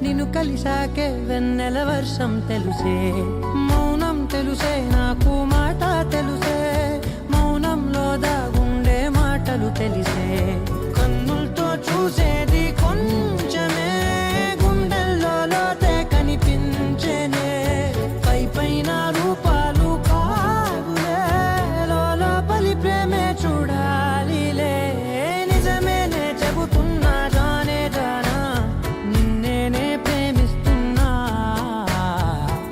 నిన్ను కలిసాకే వెన్నెల వర్షం తెలుసే, మౌనం తెలుసే నాకు మాట తెలుసే, మౌనంలో దాగుండే మాటలు తెలిసే, కన్నులతో చూసేది కొంచెమే, గుండెల్లో లోతే కనిపించేనే, పై పైన రూపాలు కాదులే, లోపలి ప్రేమే చూడాలిలే, నిజమేనే చెబుతున్నా జానే జానా, నిన్నేనే ప్రేమిస్తున్నా,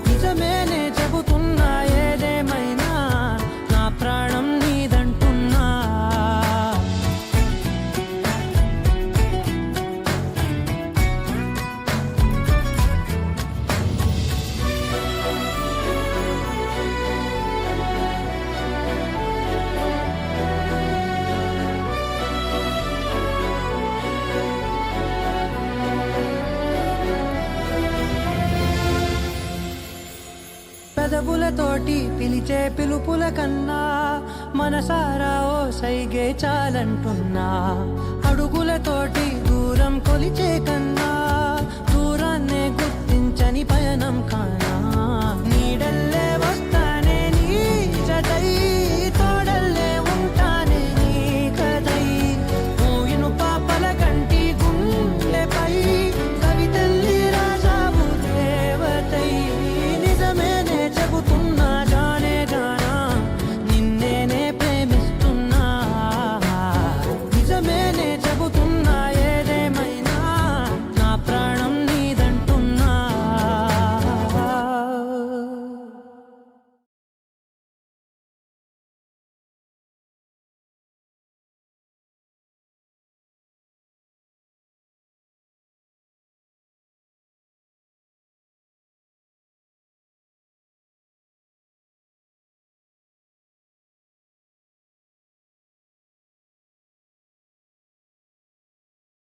నిజమేనే చెబుతున్నా ఏదేమైనా నా ప్రాణం నీదంటున్నా. పెదవులతోటి పిలిచే పిలుపుల కన్నా మనసారా ఓ సైగే చాలంటున్నా, అడుగులతోటి దూరం కొలిచే కన్నా